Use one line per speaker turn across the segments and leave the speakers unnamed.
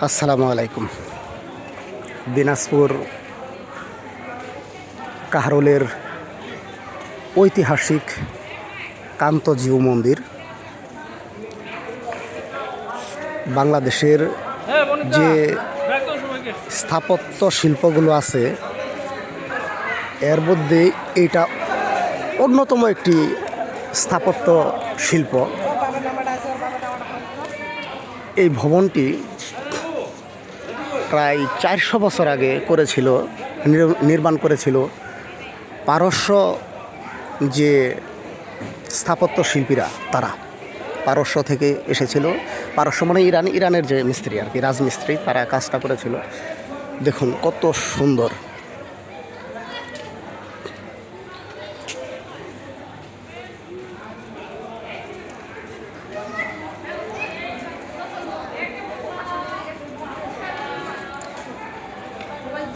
আসসালামু আলাইকুম। দিনাজপুর কাহারোলের ঐতিহাসিক কান্তজিউ মন্দির বাংলাদেশের যে স্থাপত্য শিল্পগুলো আছে এর মধ্যে এইটা অন্যতম একটি স্থাপত্য শিল্প। এই ভবনটি প্রায় 400 বছর আগে নির্মাণ করেছিল পারস্য যে স্থাপত্য শিল্পীরা, তারা পারস্য থেকে এসেছিল। পারস্য মানে ইরানের যে মিস্ত্রি আর কি, রাজমিস্ত্রি, তারা কাজটা করেছিল। দেখুন কত সুন্দর।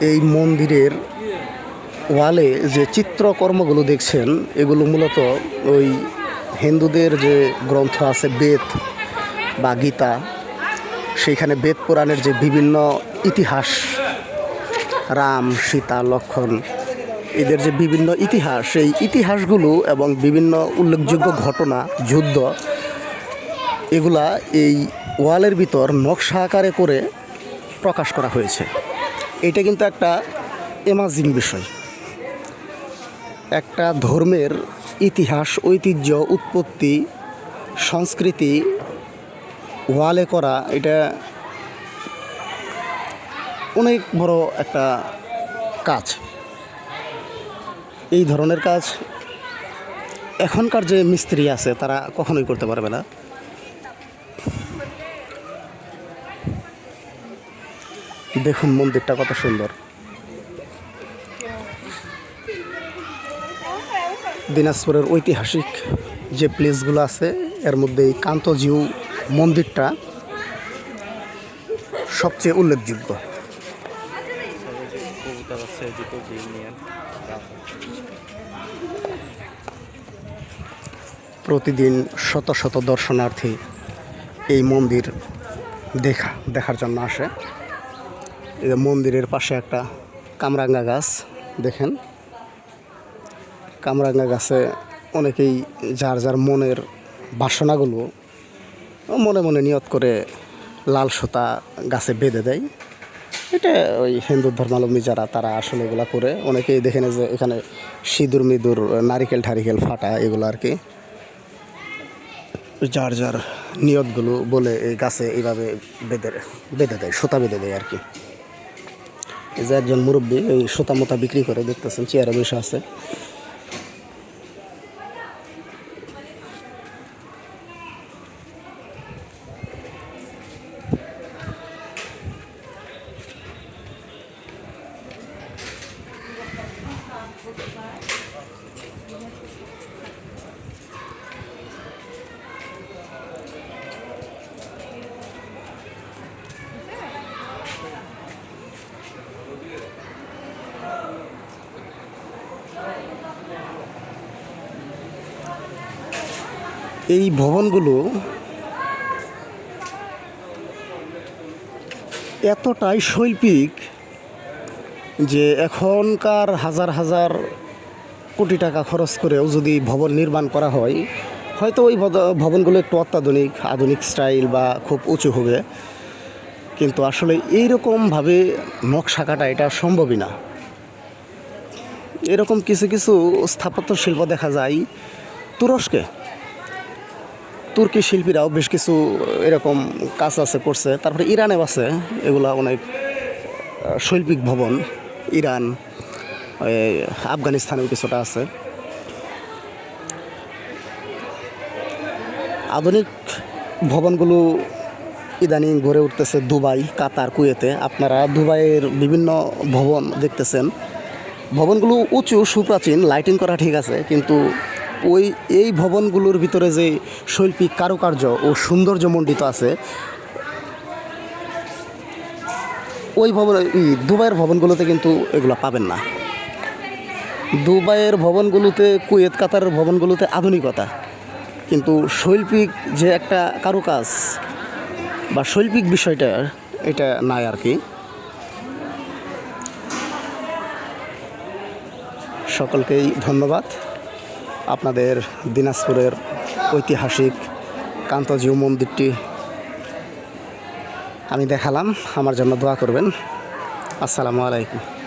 এই মন্দিরের ওয়ালে যে চিত্রকর্মগুলো দেখছেন, এগুলো মূলত ওই হিন্দুদের যে গ্রন্থ আছে বেদ বা গীতা, সেইখানে বেদ পুরাণের যে বিভিন্ন ইতিহাস, রাম সীতা লক্ষ্মণ, এদের যে বিভিন্ন ইতিহাস, সেই ইতিহাসগুলো এবং বিভিন্ন উল্লেখযোগ্য ঘটনা, যুদ্ধ, এগুলা এই ওয়ালের ভিতর নকশা আকারে করে প্রকাশ করা হয়েছে। এটা কিন্তু একটা অ্যামাজিং বিষয়। একটা ধর্মের ইতিহাস, ঐতিহ্য, উৎপত্তি, সংস্কৃতি ওয়ালে করা, এটা অনেক বড় একটা কাজ। এই ধরনের কাজ এখনকার যে মিস্ত্রি আছে তারা কখনোই করতে পারবে না। দেখুন মন্দিরটা কত সুন্দর। দিনাজপুরের ঐতিহাসিক যে প্লেসগুলো আছে এর মধ্যে এই কান্তজিউ মন্দিরটা সবচেয়ে উল্লেখযোগ্য। প্রতিদিন শত শত দর্শনার্থী এই মন্দির দেখার জন্য আসে। এই মন্দিরের পাশে একটা কামরাঙ্গা গাছ দেখেন। কামরাঙ্গা গাছে অনেকেই যার যার মনের বাসনাগুলো মনে মনে নিয়ত করে লাল সুতা গাছে বেঁধে দেয়। এটা ওই হিন্দু ধর্মাবলম্বী যারা, তারা আসলে এগুলা করে। অনেকেই দেখেন যে এখানে সিঁদুর মিদুর, নারিকেল ঠারিকেল ফাটা, এগুলো আর কি যার যার নিয়তগুলো বলে এই গাছে এইভাবে বেঁধে দেয়, সুতা বেঁধে দেয় আর কি। এই যে একজন মুরব্বী এই সুতা মোতা বিক্রি করে, দেখতেছেন চেয়ারে বসে আছে। এই ভবনগুলো এতটাই শৈল্পিক যে এখনকার হাজার হাজার কোটি টাকা খরচ করেও যদি ভবন নির্মাণ করা হয়, হয়তো ওই ভবনগুলো একটু আধুনিক স্টাইল বা খুব উঁচু হবে, কিন্তু আসলে এইরকমভাবে নকশা কাটা এটা সম্ভবই না। এরকম কিছু কিছু স্থাপত্য শিল্প দেখা যায় তুর্কি শিল্পীরাও বেশ কিছু এরকম কাজ করছে। তারপরে ইরানেও আছে এগুলা অনেক শৈল্পিক ভবন। ইরান, আফগানিস্তানেও কিছুটা আছে। আধুনিক ভবনগুলো ইদানিং গড়ে উঠতেছে দুবাই, কাতার, কুয়েতে। আপনারা দুবাইয়ের বিভিন্ন ভবন দেখতেছেন। ভবনগুলো উঁচু, সুপ্রাচীন, লাইটিং করা ঠিক আছে, কিন্তু এই ভবনগুলোর ভিতরে যে শৈল্পিক কারুকার্য ও সৌন্দর্যমণ্ডিত আছে, ওই দুবাইয়ের ভবনগুলোতে কিন্তু এগুলো পাবেন না। দুবাইয়ের ভবনগুলোতে, কুয়েত, কাতারের ভবনগুলোতে আধুনিকতা, কিন্তু শৈল্পিক যে একটা কারুকাজ বা শৈল্পিক বিষয়টা, এটা নাই আর কি। সকলকেই ধন্যবাদ। আপনাদের দিনাজপুরের ঐতিহাসিক কান্তজিউ মন্দিরটি আমি দেখালাম। আমার জন্য দোয়া করবেন। আসসালামু আলাইকুম।